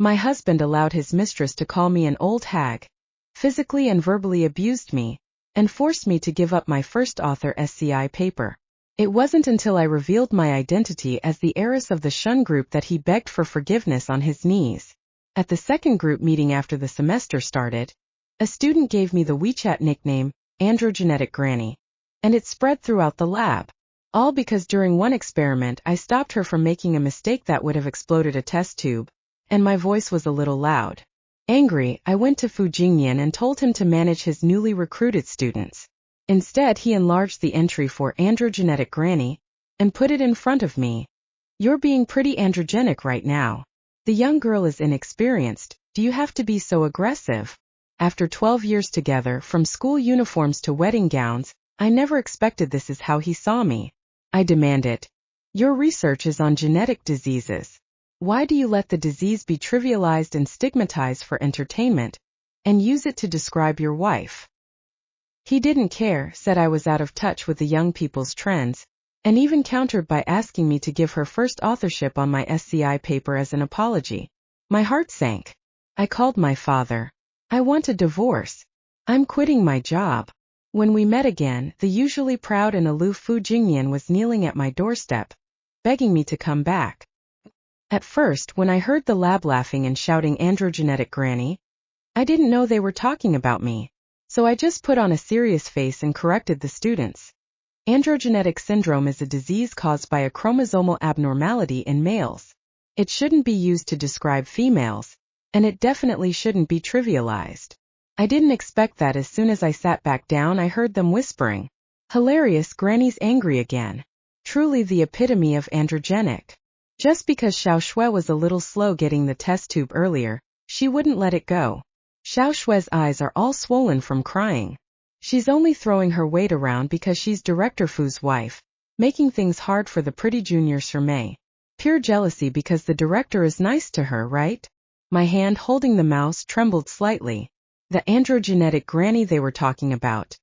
My husband allowed his mistress to call me an old hag, physically and verbally abused me, and forced me to give up my first author SCI paper. It wasn't until I revealed my identity as the heiress of the Shun group that he begged for forgiveness on his knees. At the second group meeting after the semester started, a student gave me the WeChat nickname, Androgenetic Granny, and it spread throughout the lab. All because during one experiment I stopped her from making a mistake that would have exploded a test tube, and my voice was a little loud. Angry, I went to Fu Jingyan and told him to manage his newly recruited students. Instead, he enlarged the entry for Androgenetic Granny and put it in front of me. You're being pretty androgenic right now. The young girl is inexperienced. Do you have to be so aggressive? After 12 years together, from school uniforms to wedding gowns, I never expected this is how he saw me. I demanded. Your research is on genetic diseases. Why do you let the disease be trivialized and stigmatized for entertainment, and use it to describe your wife? He didn't care, said I was out of touch with the young people's trends, and even countered by asking me to give her first authorship on my SCI paper as an apology. My heart sank. I called my father. I want a divorce. I'm quitting my job. When we met again, the usually proud and aloof Fu Jingyan was kneeling at my doorstep, begging me to come back. At first, when I heard the lab laughing and shouting Androgenetic Granny, I didn't know they were talking about me. So I just put on a serious face and corrected the students. Androgenetic syndrome is a disease caused by a chromosomal abnormality in males. It shouldn't be used to describe females, and it definitely shouldn't be trivialized. I didn't expect that. As soon as I sat back down, I heard them whispering. Hilarious, Granny's angry again. Truly the epitome of androgenic. Just because Xiao Shui was a little slow getting the test tube earlier, she wouldn't let it go. Xiao Shui's eyes are all swollen from crying. She's only throwing her weight around because she's Director Fu's wife, making things hard for the pretty junior Shermei. Pure jealousy because the director is nice to her, right? My hand holding the mouse trembled slightly. The androgenetic granny they were talking about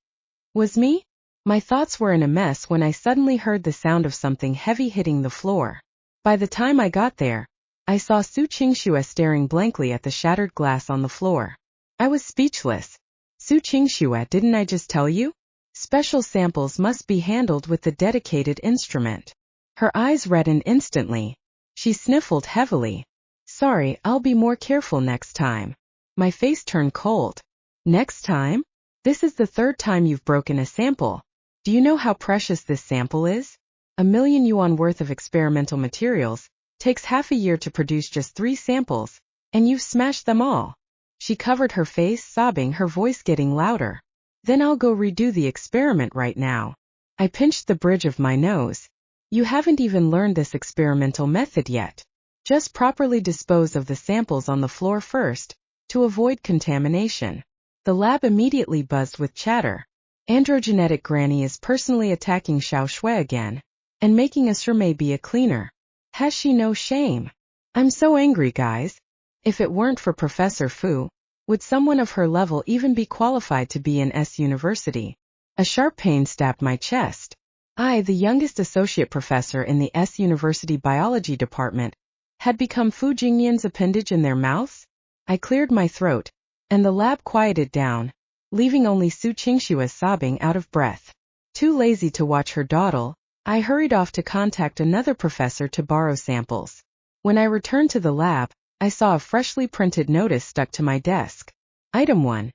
was me? My thoughts were in a mess when I suddenly heard the sound of something heavy hitting the floor. By the time I got there, I saw Su Qingxue staring blankly at the shattered glass on the floor. I was speechless. Su Qingxue, didn't I just tell you? Special samples must be handled with the dedicated instrument. Her eyes reddened instantly. She sniffled heavily. Sorry, I'll be more careful next time. My face turned cold. Next time? This is the third time you've broken a sample. Do you know how precious this sample is? 1,000,000 yuan worth of experimental materials takes half a year to produce just 3 samples, and you've smashed them all. She covered her face, sobbing, her voice getting louder. Then I'll go redo the experiment right now. I pinched the bridge of my nose. You haven't even learned this experimental method yet. Just properly dispose of the samples on the floor first, to avoid contamination. The lab immediately buzzed with chatter. Androgenetic Granny is personally attacking Xiao Shui again, and making a Shermei be a cleaner. Has she no shame? I'm so angry, guys. If it weren't for Professor Fu, would someone of her level even be qualified to be in S University? A sharp pain stabbed my chest. I, the youngest associate professor in the S University biology department, had become Fu Jingyan's appendage in their mouths? I cleared my throat, and the lab quieted down, leaving only Su Qingxue sobbing out of breath. Too lazy to watch her dawdle, I hurried off to contact another professor to borrow samples. When I returned to the lab, I saw a freshly printed notice stuck to my desk. Item 1.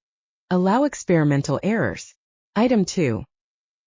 Allow experimental errors. Item 2.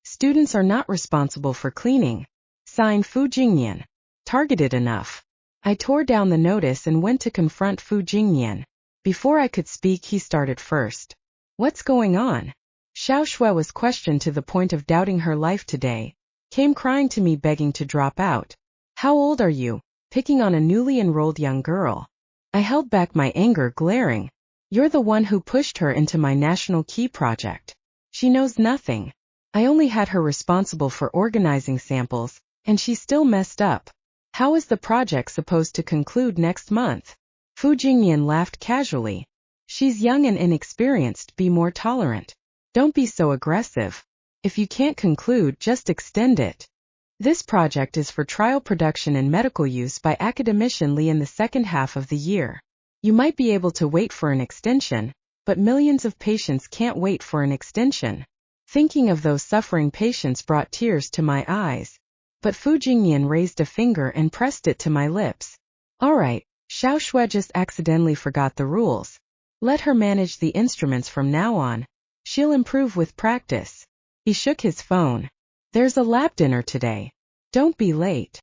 Students are not responsible for cleaning. Signed Fu Jingyan. Targeted enough. I tore down the notice and went to confront Fu Jingyan. Before I could speak, he started first. What's going on? Xiao Shui was questioned to the point of doubting her life today. Came crying to me begging to drop out. How old are you? Picking on a newly enrolled young girl. I held back my anger, glaring. You're the one who pushed her into my national key project. She knows nothing. I only had her responsible for organizing samples, and she still messed up. How is the project supposed to conclude next month? Fu Jingyan laughed casually. She's young and inexperienced, be more tolerant. Don't be so aggressive. If you can't conclude, just extend it. This project is for trial production and medical use by academician Li in the second half of the year. You might be able to wait for an extension, but millions of patients can't wait for an extension. Thinking of those suffering patients brought tears to my eyes. But Fu Jingyan raised a finger and pressed it to my lips. Alright, Xiao Shui just accidentally forgot the rules. Let her manage the instruments from now on. She'll improve with practice. He shook his phone. There's a lab dinner today. Don't be late.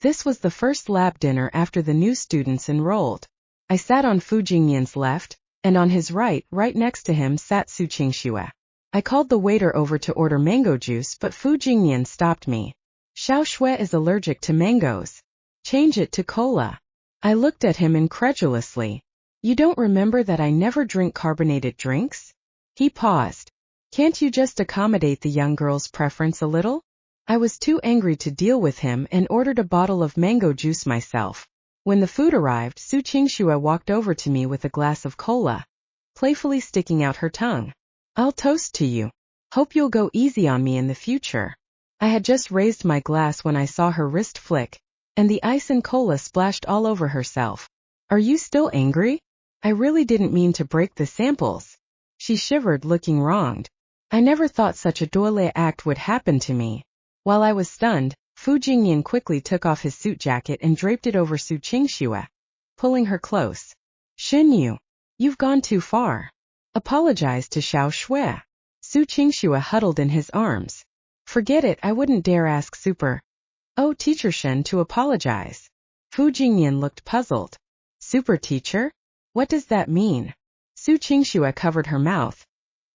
This was the first lab dinner after the new students enrolled. I sat on Fu Jingyan's left, and on his right next to him sat Su Qingxue. I called the waiter over to order mango juice, but Fu Jingyan stopped me. Xiao Shui is allergic to mangoes. Change it to cola. I looked at him incredulously. You don't remember that I never drink carbonated drinks? He paused. Can't you just accommodate the young girl's preference a little? I was too angry to deal with him and ordered a bottle of mango juice myself. When the food arrived, Su Qingxue walked over to me with a glass of cola, playfully sticking out her tongue. I'll toast to you. Hope you'll go easy on me in the future. I had just raised my glass when I saw her wrist flick, and the ice and cola splashed all over herself. Are you still angry? I really didn't mean to break the samples. She shivered, looking wronged. I never thought such a doyle act would happen to me. While I was stunned, Fu Jingyan quickly took off his suit jacket and draped it over Su Qingxue, pulling her close. Xinyu, you've gone too far. Apologize to Xiao Shui. Su Qingxue huddled in his arms. Forget it, I wouldn't dare ask Super. Oh, Teacher Shen to apologize. Fu Jingyan looked puzzled. Super teacher? What does that mean? Su Qingxue covered her mouth,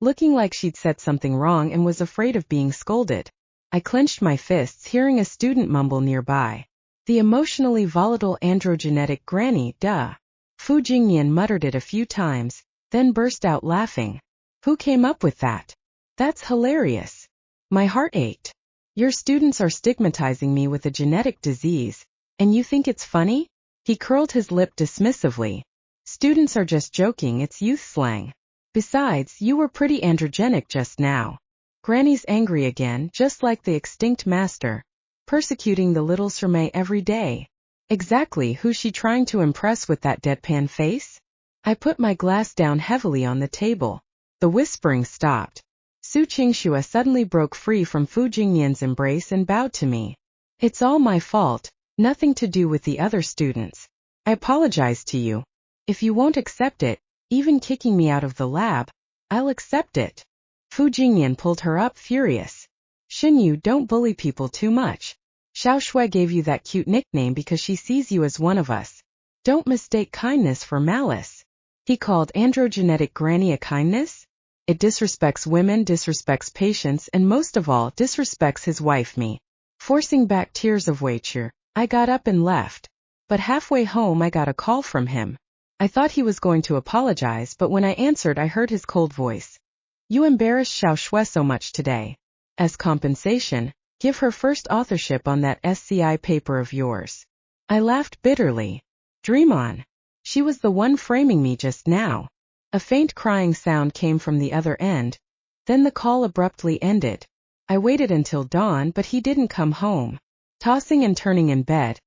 looking like she'd said something wrong and was afraid of being scolded. I clenched my fists, hearing a student mumble nearby. The emotionally volatile androgenetic granny, duh. Fu Jingyan muttered it a few times, then burst out laughing. Who came up with that? That's hilarious. My heart ached. Your students are stigmatizing me with a genetic disease, and you think it's funny? He curled his lip dismissively. Students are just joking, it's youth slang. Besides, you were pretty androgenic just now. Granny's angry again, just like the extinct master, persecuting the little Sirmei every day. Exactly who's she trying to impress with that deadpan face? I put my glass down heavily on the table. The whispering stopped. Su Qingxue suddenly broke free from Fu Jingyan's embrace and bowed to me. It's all my fault, nothing to do with the other students. I apologize to you. If you won't accept it, even kicking me out of the lab, I'll accept it. Fu Jingyan pulled her up, furious. Xinyu, don't bully people too much. Xiao Shui gave you that cute nickname because she sees you as one of us. Don't mistake kindness for malice. He called androgenetic granny a kindness? It disrespects women, disrespects patients, and most of all, disrespects his wife, me. Forcing back tears of Weiqi, I got up and left. But halfway home I got a call from him. I thought he was going to apologize, but when I answered I heard his cold voice. You embarrassed Xiao Shui so much today. As compensation, give her first authorship on that SCI paper of yours. I laughed bitterly. Dream on. She was the one framing me just now. A faint crying sound came from the other end. Then the call abruptly ended. I waited until dawn, but he didn't come home. Tossing and turning in bed,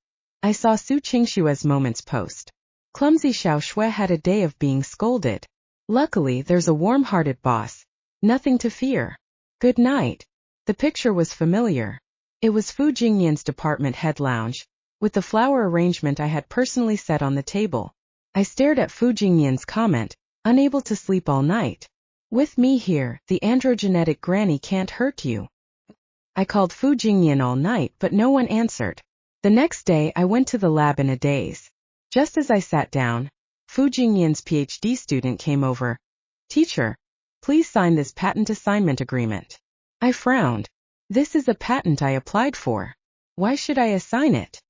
I saw Su Qingxue's moments post. Clumsy Xiao Shui had a day of being scolded. Luckily, there's a warm-hearted boss. Nothing to fear. Good night. The picture was familiar. It was Fu Jingyan's department head lounge, with the flower arrangement I had personally set on the table. I stared at Fu Jingyan's comment, unable to sleep all night. With me here, the androgenetic granny can't hurt you. I called Fu Jingyan all night, but no one answered. The next day I went to the lab in a daze. Just as I sat down, Fu Jingyan's PhD student came over. Teacher, please sign this patent assignment agreement. I frowned. This is a patent I applied for. Why should I assign it?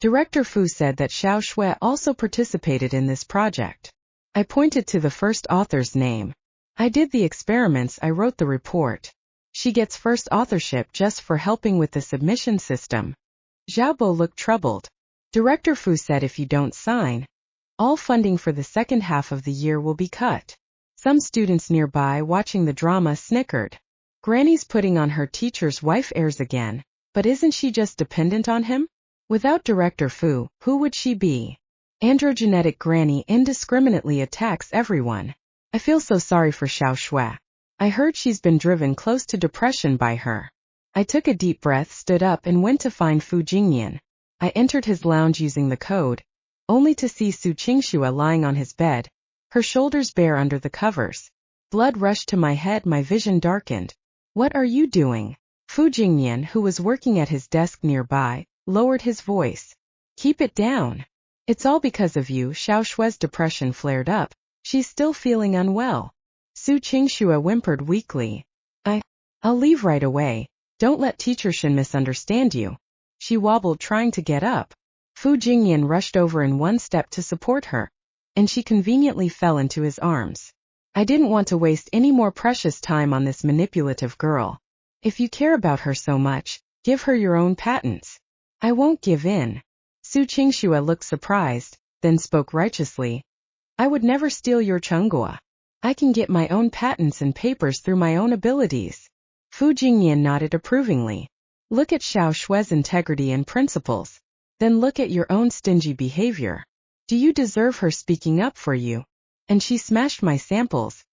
Director Fu said that Xiao Shui also participated in this project. I pointed to the first author's name. I did the experiments, I wrote the report. She gets first authorship just for helping with the submission system. Xiaobo looked troubled. Director Fu said if you don't sign, all funding for the second half of the year will be cut. Some students nearby watching the drama snickered. Granny's putting on her teacher's wife airs again, but isn't she just dependent on him? Without Director Fu, who would she be? Androgenetic granny indiscriminately attacks everyone. I feel so sorry for Xiao Shui. I heard she's been driven close to depression by her. I took a deep breath, stood up, and went to find Fu Jingyan. I entered his lounge using the code, only to see Su Qingxue lying on his bed, her shoulders bare under the covers. Blood rushed to my head, my vision darkened. What are you doing? Fu Jingyan, who was working at his desk nearby, lowered his voice. Keep it down. It's all because of you. Xiao Shui's depression flared up. She's still feeling unwell. Su Qingxue whimpered weakly. I'll leave right away. Don't let Teacher Shen misunderstand you. She wobbled, trying to get up. Fu Jingyan rushed over in one step to support her, and she conveniently fell into his arms. I didn't want to waste any more precious time on this manipulative girl. If you care about her so much, give her your own patents. I won't give in. Su Qingxue looked surprised, then spoke righteously. I would never steal your Chengguo. I can get my own patents and papers through my own abilities. Fu Jingyan nodded approvingly. Look at Xiao Shui's integrity and principles. Then look at your own stingy behavior. Do you deserve her speaking up for you? And she smashed my samples.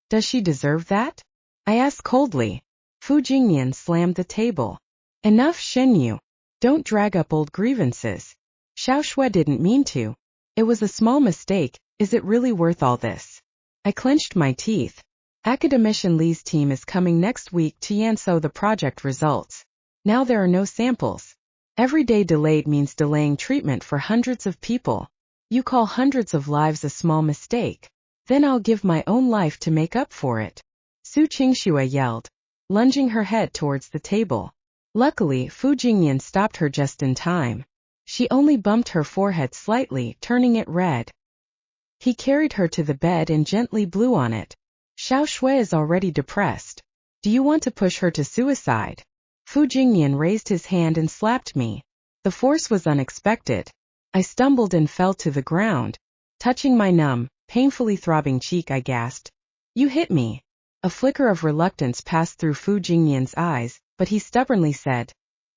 Does she deserve that? I asked coldly. Fu Jingyan slammed the table. Enough, Shenyu. Don't drag up old grievances. Xiao Shui didn't mean to. It was a small mistake. Is it really worth all this? I clenched my teeth. Academician Li's team is coming next week to Yanzhou the project results. Now there are no samples. Every day delayed means delaying treatment for hundreds of people. You call hundreds of lives a small mistake. Then I'll give my own life to make up for it. Su Qingxue yelled, lunging her head towards the table. Luckily, Fu Jingyan stopped her just in time. She only bumped her forehead slightly, turning it red. He carried her to the bed and gently blew on it. Xiao Shui is already depressed. Do you want to push her to suicide? Fu Jingyan raised his hand and slapped me. The force was unexpected. I stumbled and fell to the ground. Touching my numb, painfully throbbing cheek, I gasped. You hit me. A flicker of reluctance passed through Fu Jingyan's eyes, but he stubbornly said,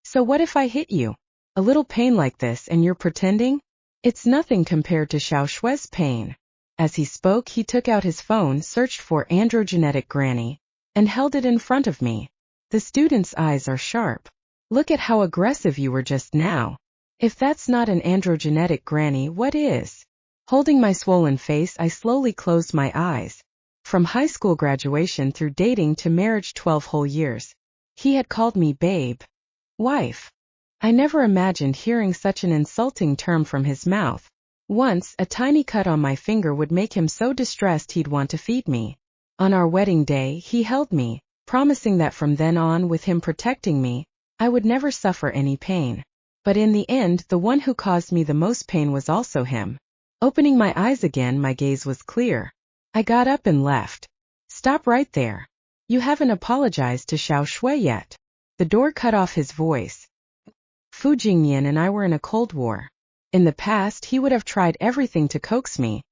So what if I hit you? A little pain like this and you're pretending? It's nothing compared to Xiao Shui's pain. As he spoke, he took out his phone, searched for androgenetic granny, and held it in front of me. The student's eyes are sharp. Look at how aggressive you were just now. If that's not an androgenetic granny, what is? Holding my swollen face, I slowly closed my eyes. From high school graduation through dating to marriage, 12 whole years. He had called me babe. Wife. I never imagined hearing such an insulting term from his mouth. Once, a tiny cut on my finger would make him so distressed he'd want to feed me. On our wedding day, he held me, promising that from then on, with him protecting me, I would never suffer any pain. But in the end, the one who caused me the most pain was also him. Opening my eyes again, my gaze was clear. I got up and left. Stop right there. You haven't apologized to Xiao Shui yet. The door cut off his voice. Fu Jingyan and I were in a cold war. In the past, he would have tried everything to coax me,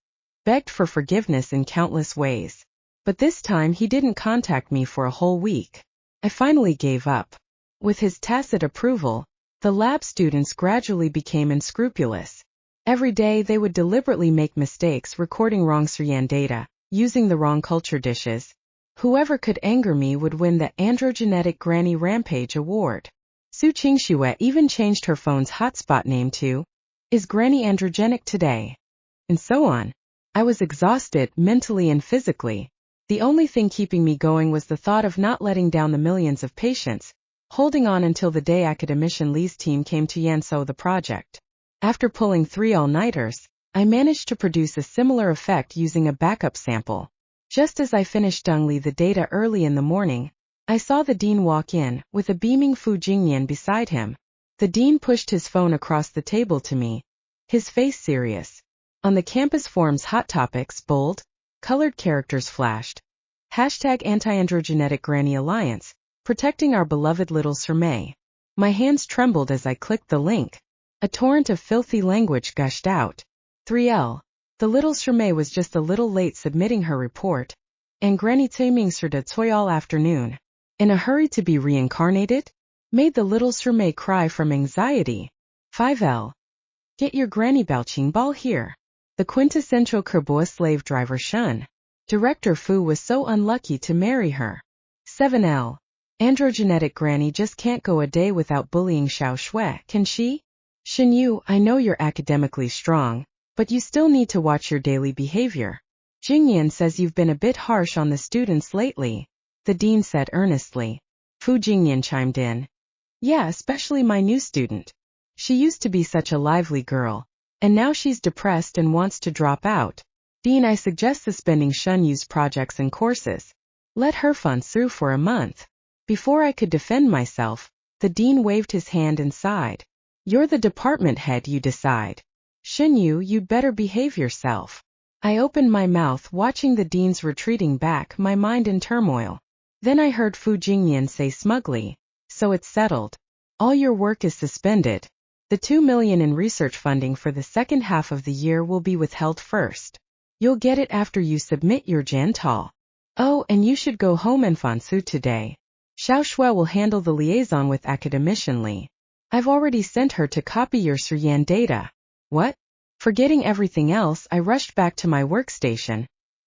begged for forgiveness in countless ways. But this time he didn't contact me for a whole week. I finally gave up. With his tacit approval, the lab students gradually became unscrupulous. Every day they would deliberately make mistakes, recording wrong Suryan data, using the wrong culture dishes. Whoever could anger me would win the Androgenetic Granny Rampage Award. Su Qingxue even changed her phone's hotspot name to, Is Granny androgenic today? And so on. I was exhausted, mentally and physically. The only thing keeping me going was the thought of not letting down the millions of patients, holding on until the day academician Li's team came to Yanzhou the project. After pulling 3 all-nighters, I managed to produce a similar effect using a backup sample. Just as I finished Li the data early in the morning, I saw the dean walk in, with a beaming Fu Jingyan beside him. The dean pushed his phone across the table to me, his face serious. On the campus forum's hot topics, bold, colored characters flashed. Hashtag Anti-Androgenetic Granny Alliance, protecting our beloved little Sir May. My hands trembled as I clicked the link. A torrent of filthy language gushed out. 3L. The little Sir May was just a little late submitting her report, and Granny Taiming Sir de Toy all afternoon. In a hurry to be reincarnated? Made the little Sir May cry from anxiety. 5L. Get your granny Baoqing ball here. The quintessential Kerboa slave driver Shun. Director Fu was so unlucky to marry her. 7L. Androgenetic granny just can't go a day without bullying Xiao Shui, can she? Shen Yu, I know you're academically strong, but you still need to watch your daily behavior. Jingyan says you've been a bit harsh on the students lately, the dean said earnestly. Fu Jingyan chimed in. Yeah, especially my new student. She used to be such a lively girl, and now she's depressed and wants to drop out. Dean, I suggest suspending Shun Yu's projects and courses. Let her fun through for a month. Before I could defend myself, the dean waved his hand and sighed. You're the department head, you decide. Shen Yu, you'd better behave yourself. I opened my mouth, watching the dean's retreating back, my mind in turmoil. Then I heard Fu Jingyan say smugly, so it's settled. All your work is suspended. The 2 million in research funding for the second half of the year will be withheld first. You'll get it after you submit your Jantal. Oh, and you should go home and Fansu today. Xiao Shui will handle the liaison with Academician Li. I've already sent her to copy your Suryan data. What? Forgetting everything else, I rushed back to my workstation,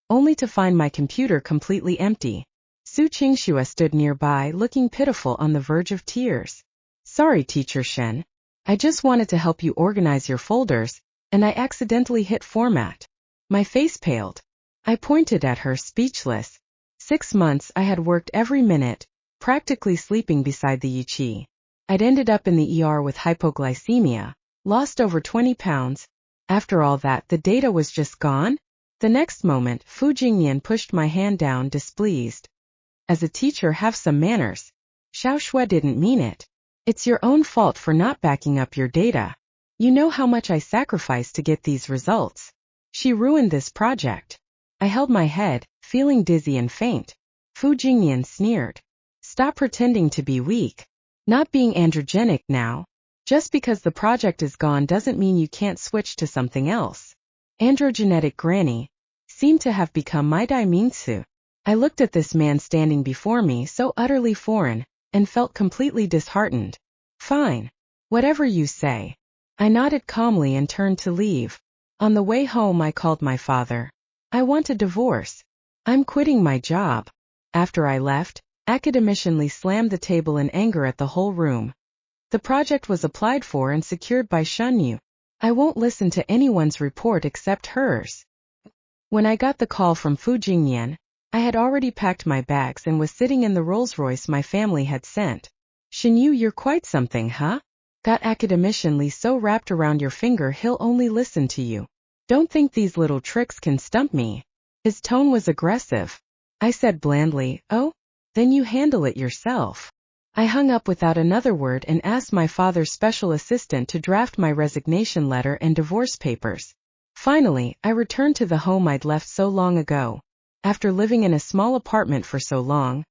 only to find my computer completely empty. Su Qingxue stood nearby, looking pitiful on the verge of tears. Sorry, Teacher Shen. I just wanted to help you organize your folders, and I accidentally hit format. My face paled. I pointed at her, speechless. 6 months I had worked every minute, practically sleeping beside the Yiqi. I'd ended up in the ER with hypoglycemia, lost over 20 pounds. After all that, the data was just gone? The next moment, Fu Jingyan pushed my hand down, displeased. As a teacher, have some manners. Xiao Shui didn't mean it. It's your own fault for not backing up your data. You know how much I sacrificed to get these results. She ruined this project. I held my head, feeling dizzy and faint. Fu Jingyan sneered. Stop pretending to be weak. Not being androgenic now. Just because the project is gone doesn't mean you can't switch to something else. Androgenetic granny seemed to have become my daimingsu. I looked at this man standing before me, so utterly foreign, and felt completely disheartened. Fine. Whatever you say. I nodded calmly and turned to leave. On the way home I called my father. I want a divorce. I'm quitting my job. After I left, Academician Li slammed the table in anger at the whole room. The project was applied for and secured by Shun Yu. I won't listen to anyone's report except hers. When I got the call from Fu Jingyan, I had already packed my bags and was sitting in the Rolls-Royce my family had sent. Shen Yu, you're quite something, huh? Got Academician Li so wrapped around your finger he'll only listen to you. Don't think these little tricks can stump me. His tone was aggressive. I said blandly, oh? Then you handle it yourself. I hung up without another word and asked my father's special assistant to draft my resignation letter and divorce papers. Finally, I returned to the home I'd left so long ago. After living in a small apartment for so long,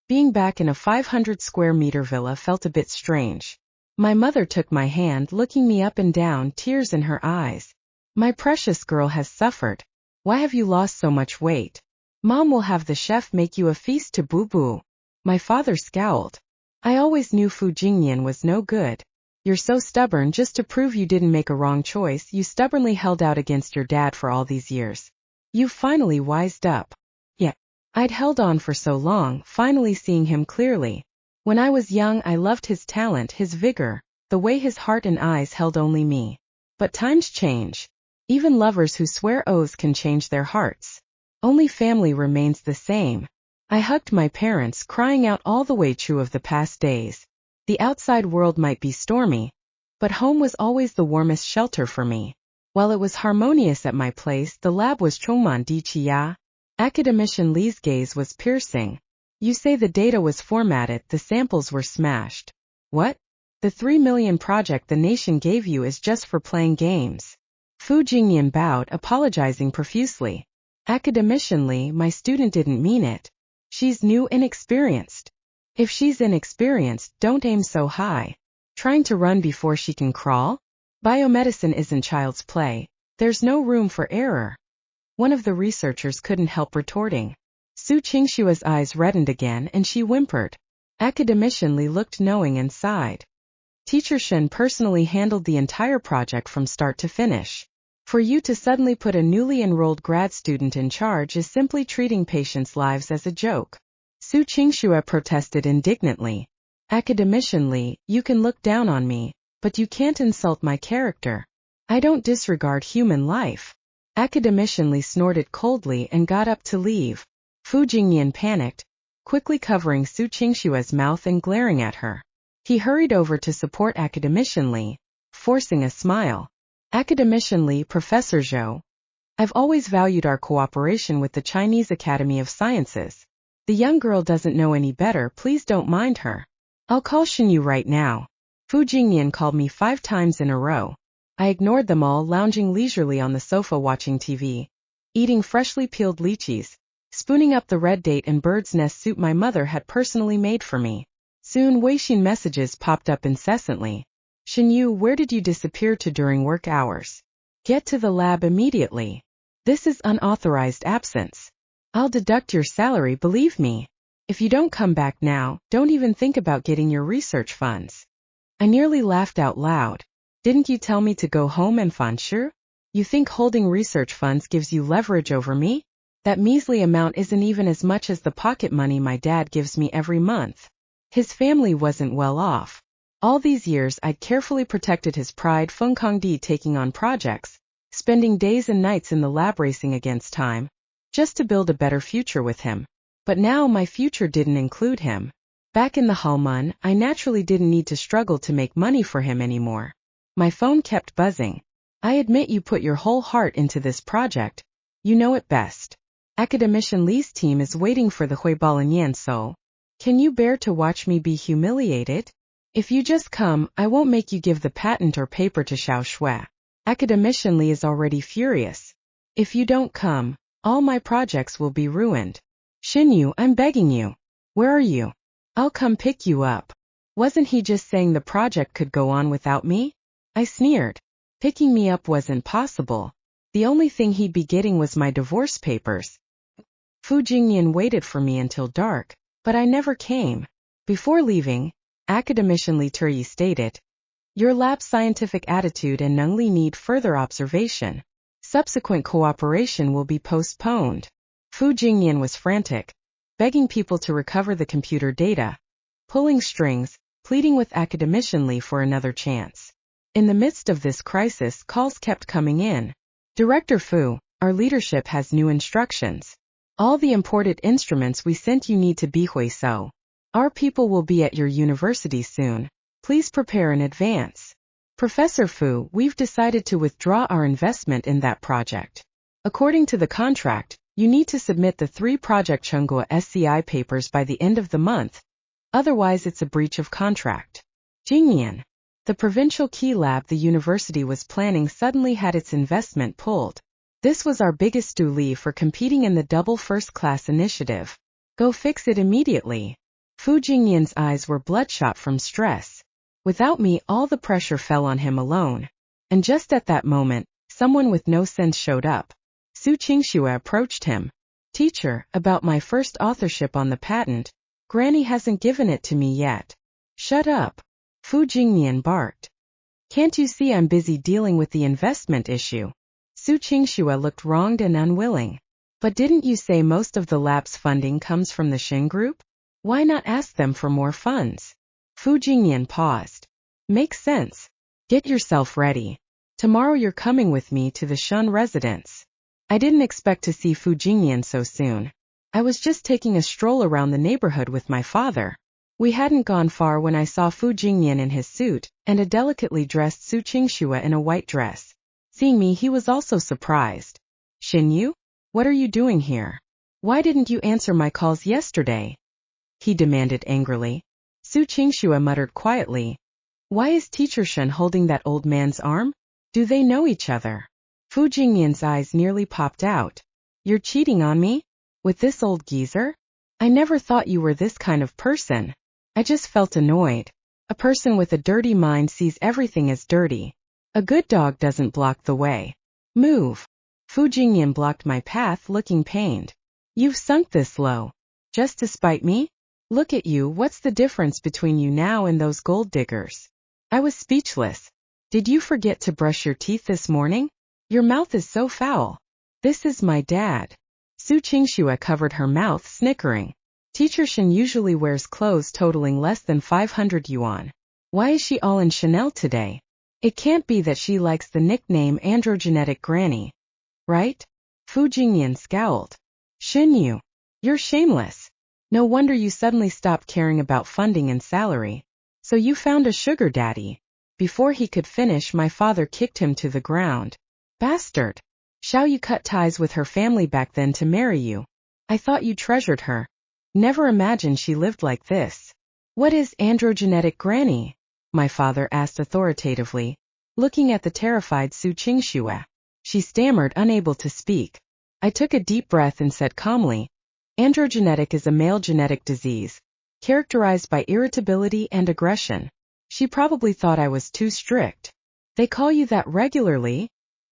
being back in a 500 square meter villa felt a bit strange. My mother took my hand, looking me up and down, tears in her eyes. My precious girl has suffered. Why have you lost so much weight? Mom will have the chef make you a feast to boo-boo. My father scowled. I always knew Fu Jingyan was no good. You're so stubborn. Just to prove you didn't make a wrong choice, you stubbornly held out against your dad for all these years. You've finally wised up. Yeah. I'd held on for so long, finally seeing him clearly. When I was young I loved his talent, his vigor, the way his heart and eyes held only me. But times change. Even lovers who swear oaths can change their hearts. Only family remains the same. I hugged my parents, crying out all the way true of the past days. The outside world might be stormy, but home was always the warmest shelter for me. While it was harmonious at my place, the lab was Chongman Di Chia. Academician Li's gaze was piercing. You say the data was formatted, the samples were smashed. What? The 3 million project the nation gave you is just for playing games. Fu Jingyan bowed, apologizing profusely. Academician Li, my student didn't mean it. She's new, inexperienced. If she's inexperienced, don't aim so high. Trying to run before she can crawl? Biomedicine isn't child's play. There's no room for error. One of the researchers couldn't help retorting. Su Qingshua's eyes reddened again and she whimpered. Academician Li looked knowing and sighed. Teacher Shen personally handled the entire project from start to finish. For you to suddenly put a newly enrolled grad student in charge is simply treating patients' lives as a joke. Su Qingxue protested indignantly. Academician Li, you can look down on me, but you can't insult my character. I don't disregard human life. Academician Li snorted coldly and got up to leave. Fu Jingyan panicked, quickly covering Su Qingxue's mouth and glaring at her. He hurried over to support Academician Li, forcing a smile. Academician Li, Professor Zhou. I've always valued our cooperation with the Chinese Academy of Sciences. The young girl doesn't know any better, please don't mind her. I'll call Xinyu right now. Fu Jingyan called me 5 times in a row. I ignored them all, lounging leisurely on the sofa watching TV, eating freshly peeled lychees, spooning up the red date and bird's nest soup my mother had personally made for me. Soon Weixin messages popped up incessantly. Xinyu, where did you disappear to during work hours? Get to the lab immediately. This is unauthorized absence. I'll deduct your salary, believe me. If you don't come back now, don't even think about getting your research funds. I nearly laughed out loud. Didn't you tell me to go home and fanshu? You think holding research funds gives you leverage over me? That measly amount isn't even as much as the pocket money my dad gives me every month. His family wasn't well off. All these years I'd carefully protected his pride, Feng Kongdi taking on projects, spending days and nights in the lab racing against time, just to build a better future with him. But now my future didn't include him. Back in the Halmun, I naturally didn't need to struggle to make money for him anymore. My phone kept buzzing. I admit you put your whole heart into this project. You know it best. Academician Li's team is waiting for the Huibalanyan, so can you bear to watch me be humiliated? If you just come, I won't make you give the patent or paper to Xiao Shui. Academician Li is already furious. If you don't come, all my projects will be ruined. Xinyu, I'm begging you. Where are you? I'll come pick you up. Wasn't he just saying the project could go on without me? I sneered. Picking me up wasn't possible. The only thing he'd be getting was my divorce papers. Fu Jingyan waited for me until dark, but I never came. Before leaving, Academician Li Turyi stated, your lab's scientific attitude and Neng Li need further observation. Subsequent cooperation will be postponed. Fu Jingyan was frantic, begging people to recover the computer data, pulling strings, pleading with Academician Li for another chance. In the midst of this crisis, calls kept coming in. Director Fu, our leadership has new instructions. All the imported instruments we sent you need to be Huiso. Our people will be at your university soon. Please prepare in advance. Professor Fu, we've decided to withdraw our investment in that project. According to the contract, you need to submit the 3 Project Chunghua SCI papers by the end of the month. Otherwise it's a breach of contract. Jingyan. The provincial key lab the university was planning suddenly had its investment pulled. This was our biggest duty for competing in the double first-class initiative. Go fix it immediately. Fu Jingyan's eyes were bloodshot from stress. Without me, all the pressure fell on him alone. And just at that moment, someone with no sense showed up. Su Qingxue approached him. Teacher, about my first authorship on the patent. Granny hasn't given it to me yet. Shut up. Fu Jingyan barked. Can't you see I'm busy dealing with the investment issue? Su Qingxue looked wronged and unwilling. But didn't you say most of the lab's funding comes from the Shin Group? Why not ask them for more funds? Fu Jingyan paused. Makes sense. Get yourself ready. Tomorrow you're coming with me to the Shun residence. I didn't expect to see Fu Jingyan so soon. I was just taking a stroll around the neighborhood with my father. We hadn't gone far when I saw Fu Jingyan in his suit, and a delicately dressed Su Qingxue in a white dress. Seeing me, he was also surprised. Xinyu? What are you doing here? Why didn't you answer my calls yesterday? He demanded angrily. Su Qingxue muttered quietly. Why is Teacher Shen holding that old man's arm? Do they know each other? Fu Jingyan's eyes nearly popped out. You're cheating on me? With this old geezer? I never thought you were this kind of person. I just felt annoyed. A person with a dirty mind sees everything as dirty. A good dog doesn't block the way. Move. Fu Jingyan blocked my path, looking pained. You've sunk this low. Just to spite me? Look at you, what's the difference between you now and those gold diggers? I was speechless. Did you forget to brush your teeth this morning? Your mouth is so foul. This is my dad. Su Qingxue covered her mouth, snickering. Teacher Shin usually wears clothes totaling less than 500 yuan. Why is she all in Chanel today? It can't be that she likes the nickname androgenetic granny. Right? Fu Jingyan scowled. Xinyu, you're shameless. No wonder you suddenly stopped caring about funding and salary. So you found a sugar daddy. Before he could finish, my father kicked him to the ground. Bastard! Xiao Yu cut ties with her family back then to marry you. I thought you treasured her. Never imagined she lived like this. What is androgenetic granny? My father asked authoritatively, looking at the terrified Su Qingxue. She stammered, unable to speak. I took a deep breath and said calmly, androgenetic is a male genetic disease, characterized by irritability and aggression. She probably thought I was too strict. They call you that regularly?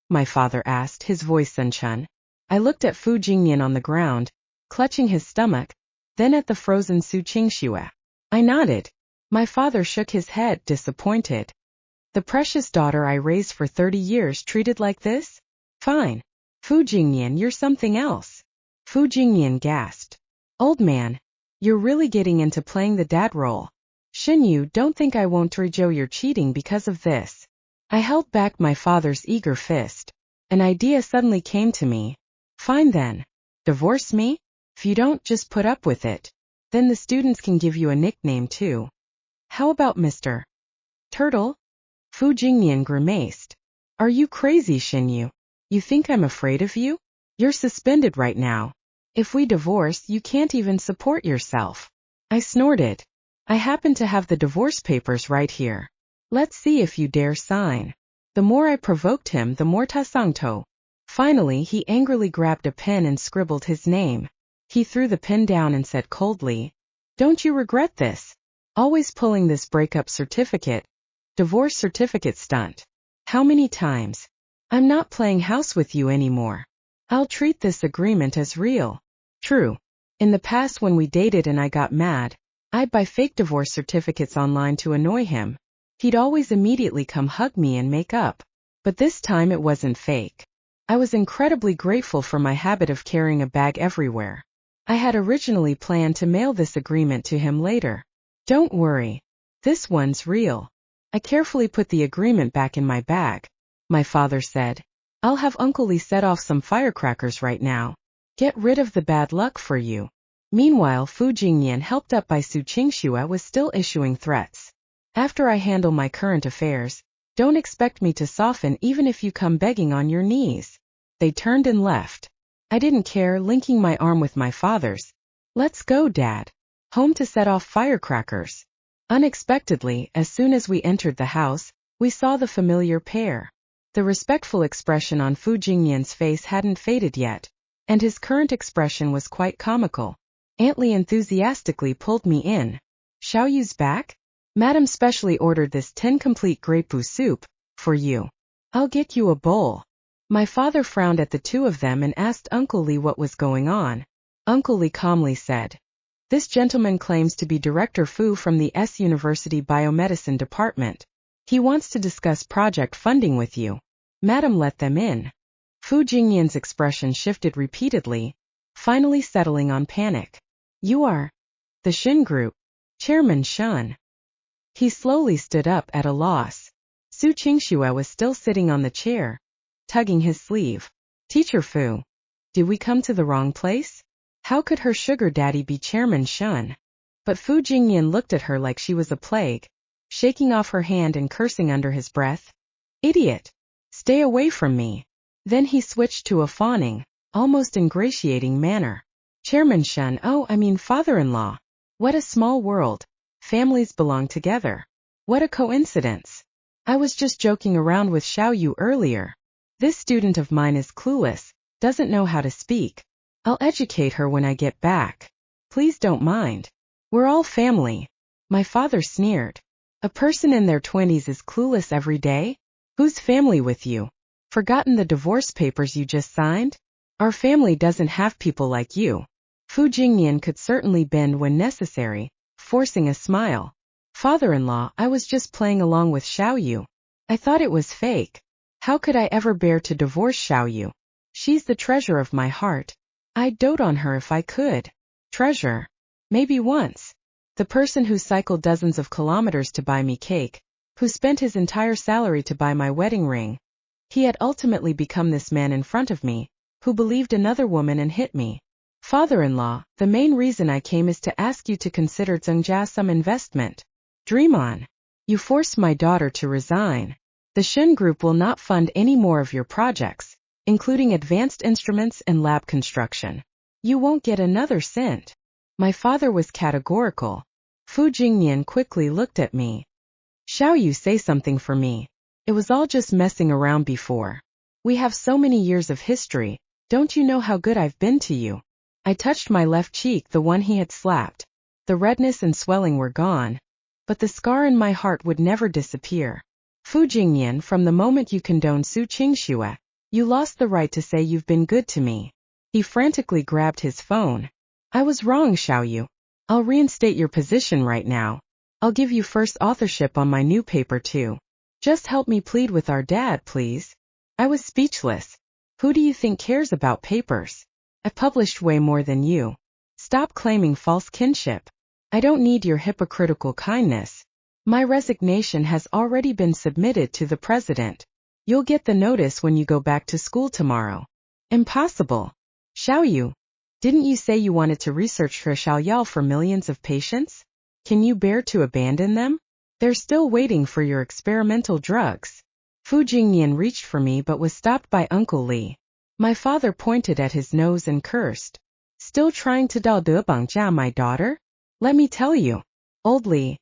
My father asked, his voice sunshine. I looked at Fu Jingyan on the ground, clutching his stomach, then at the frozen Su Qingxue. I nodded. My father shook his head, disappointed. The precious daughter I raised for 30 years treated like this? Fine. Fu Jingyan, you're something else. Fu Jingyan gasped. Old man, you're really getting into playing the dad role. Xinyu, don't think I won't Zhou you're cheating because of this. I held back my father's eager fist. An idea suddenly came to me. Fine then. Divorce me? If you don't, just put up with it. Then the students can give you a nickname too. How about Mr. Turtle? Fu Jingyan grimaced. Are you crazy, Xinyu? You think I'm afraid of you? You're suspended right now. If we divorce, you can't even support yourself. I snorted. I happen to have the divorce papers right here. Let's see if you dare sign. The more I provoked him, the more tasangto. Finally, he angrily grabbed a pen and scribbled his name. He threw the pen down and said coldly, Don't you regret this? Always pulling this breakup certificate, divorce certificate stunt. How many times? I'm not playing house with you anymore. I'll treat this agreement as real. True. In the past when we dated and I got mad, I'd buy fake divorce certificates online to annoy him. He'd always immediately come hug me and make up. But this time it wasn't fake. I was incredibly grateful for my habit of carrying a bag everywhere. I had originally planned to mail this agreement to him later. Don't worry. This one's real. I carefully put the agreement back in my bag. My father said, I'll have Uncle Lee set off some firecrackers right now. Get rid of the bad luck for you. Meanwhile, Fu Jingyan, helped up by Su Qingxue, was still issuing threats. After I handle my current affairs, don't expect me to soften even if you come begging on your knees. They turned and left. I didn't care, linking my arm with my father's. Let's go, Dad. Home to set off firecrackers. Unexpectedly, as soon as we entered the house, we saw the familiar pair. The respectful expression on Fu Jingyan's face hadn't faded yet, and his current expression was quite comical. Aunt Lee enthusiastically pulled me in. Xiao Yu's back? Madam specially ordered this 10 complete grapefruit soup, for you. I'll get you a bowl. My father frowned at the two of them and asked Uncle Lee what was going on. Uncle Lee calmly said, This gentleman claims to be Director Fu from the S University Biomedicine Department. He wants to discuss project funding with you. Madam, let them in. Fu Jingyan's expression shifted repeatedly, finally settling on panic. You are the Shin Group, Chairman Shun. He slowly stood up at a loss. Su Qingxue was still sitting on the chair, tugging his sleeve. Teacher Fu, did we come to the wrong place? How could her sugar daddy be Chairman Shun? But Fu Jingyan looked at her like she was a plague, shaking off her hand and cursing under his breath. Idiot! Stay away from me. Then he switched to a fawning, almost ingratiating manner. Chairman Shun, father-in-law. What a small world. Families belong together. What a coincidence. I was just joking around with Xiao Yu earlier. This student of mine is clueless, doesn't know how to speak. I'll educate her when I get back. Please don't mind. We're all family. My father sneered. A person in their 20s is clueless every day? Who's family with you? Forgotten the divorce papers you just signed? Our family doesn't have people like you. Fu Jingyan could certainly bend when necessary, forcing a smile. Father-in-law, I was just playing along with Xiaoyu. I thought it was fake. How could I ever bear to divorce Xiaoyu? She's the treasure of my heart. I'd dote on her if I could. Treasure? Maybe once. The person who cycled dozens of kilometers to buy me cake, who spent his entire salary to buy my wedding ring. He had ultimately become this man in front of me, who believed another woman and hit me. Father-in-law, the main reason I came is to ask you to consider Zhengjia some investment. Dream on. You forced my daughter to resign. The Shen Group will not fund any more of your projects, including advanced instruments and lab construction. You won't get another cent. My father was categorical. Fu Jingnian quickly looked at me. Xiaoyu, say something for me. It was all just messing around before. We have so many years of history, don't you know how good I've been to you? I touched my left cheek, the one he had slapped. The redness and swelling were gone, but the scar in my heart would never disappear. Fu Jingnian, from the moment you condoned Su Qingxue, you lost the right to say you've been good to me. He frantically grabbed his phone. I was wrong, Xiaoyu. I'll reinstate your position right now. I'll give you first authorship on my new paper too. Just help me plead with our dad, please. I was speechless. Who do you think cares about papers? I've published way more than you. Stop claiming false kinship. I don't need your hypocritical kindness. My resignation has already been submitted to the president. You'll get the notice when you go back to school tomorrow. Impossible. Xiaoyu, didn't you say you wanted to research Xiaoyao for millions of patients? Can you bear to abandon them? They're still waiting for your experimental drugs. Fu Jingnian reached for me but was stopped by Uncle Li. My father pointed at his nose and cursed. Still trying to dao de bangjia my daughter? Let me tell you. Old Li,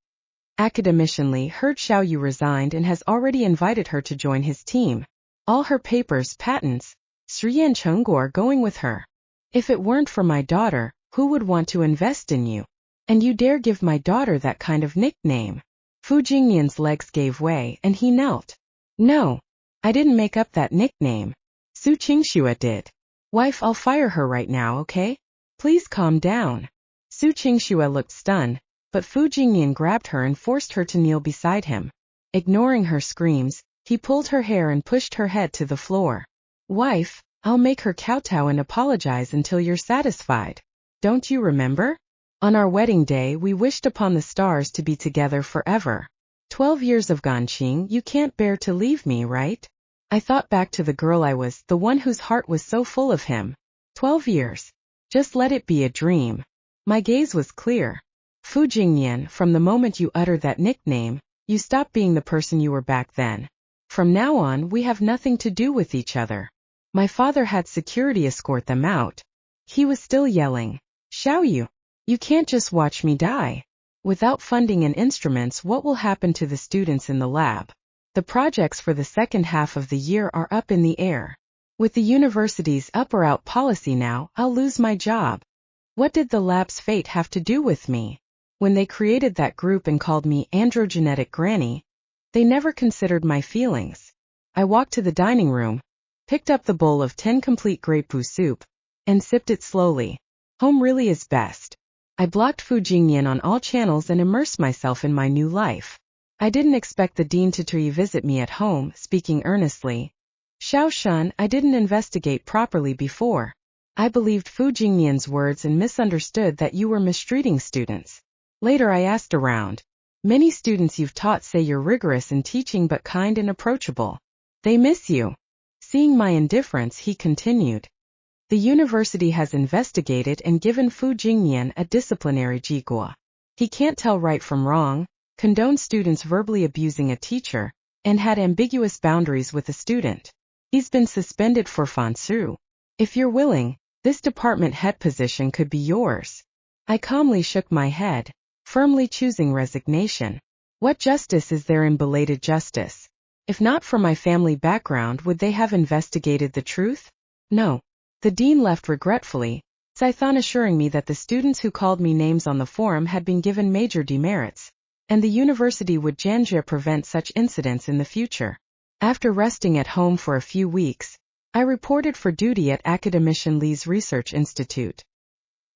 academician Li, heard Xiaoyu resigned and has already invited her to join his team. All her papers, patents, Shiyan Chengguo are going with her. If it weren't for my daughter, who would want to invest in you? And you dare give my daughter that kind of nickname? Fu Jingnian's legs gave way and he knelt. No, I didn't make up that nickname. Su Qingxue did. Wife, I'll fire her right now, okay? Please calm down. Su Qingxue looked stunned, but Fu Jingnian grabbed her and forced her to kneel beside him. Ignoring her screams, he pulled her hair and pushed her head to the floor. Wife, I'll make her kowtow and apologize until you're satisfied. Don't you remember? On our wedding day we wished upon the stars to be together forever. 12 years of Ganqing, you can't bear to leave me, right? I thought back to the girl I was, the one whose heart was so full of him. 12 years. Just let it be a dream. My gaze was clear. Fu Jingnian, from the moment you uttered that nickname, you stopped being the person you were back then. From now on we have nothing to do with each other. My father had security escort them out. He was still yelling, Xiaoyu, you can't just watch me die. Without funding and instruments, what will happen to the students in the lab? The projects for the second half of the year are up in the air. With the university's up or out policy now, I'll lose my job. What did the lab's fate have to do with me? When they created that group and called me androgenetic granny, they never considered my feelings. I walked to the dining room, picked up the bowl of 10 complete grapefruit soup, and sipped it slowly. Home really is best. I blocked Fu Jingnian on all channels and immersed myself in my new life. I didn't expect the dean to visit me at home, speaking earnestly. Xiao Shun, I didn't investigate properly before. I believed Fu Jingnian's words and misunderstood that you were mistreating students. Later I asked around. Many students you've taught say you're rigorous in teaching but kind and approachable. They miss you. Seeing my indifference, he continued. The university has investigated and given Fu Jingnian a disciplinary jigua. He can't tell right from wrong, condoned students verbally abusing a teacher, and had ambiguous boundaries with a student. He's been suspended for fansu. If you're willing, this department head position could be yours. I calmly shook my head, firmly choosing resignation. What justice is there in belated justice? If not for my family background, would they have investigated the truth? No. The dean left regretfully, Saithon assuring me that the students who called me names on the forum had been given major demerits, and the university would prevent such incidents in the future. After resting at home for a few weeks, I reported for duty at academician Li's research institute.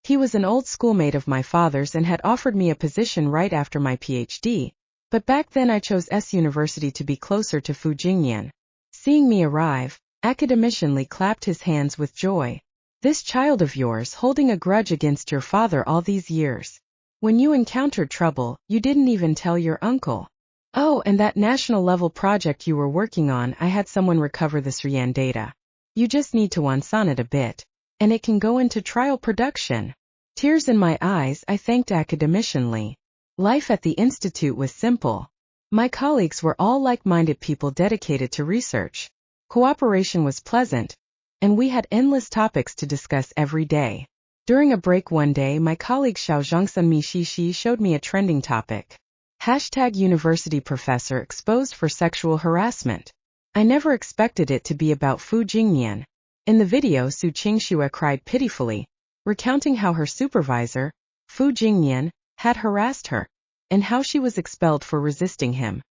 He was an old schoolmate of my father's and had offered me a position right after my PhD, but back then I chose S University to be closer to Fujingyan. Seeing me arrive, academician Li clapped his hands with joy. This child of yours holding a grudge against your father all these years. When you encountered trouble, you didn't even tell your uncle. Oh, and that national level project you were working on, I had someone recover the Sriyan data. You just need to unson it a bit, and it can go into trial production. Tears in my eyes, I thanked academician Li. Life at the institute was simple. My colleagues were all like-minded people dedicated to research. Cooperation was pleasant, and we had endless topics to discuss every day. During a break one day, my colleague Xiao Zhongsun Mi Shishi showed me a trending topic. #University professor exposed for sexual harassment. I never expected it to be about Fu Jingyan. In the video, Su Qingxue cried pitifully, recounting how her supervisor, Fu Jingyan, had harassed her, and how she was expelled for resisting him.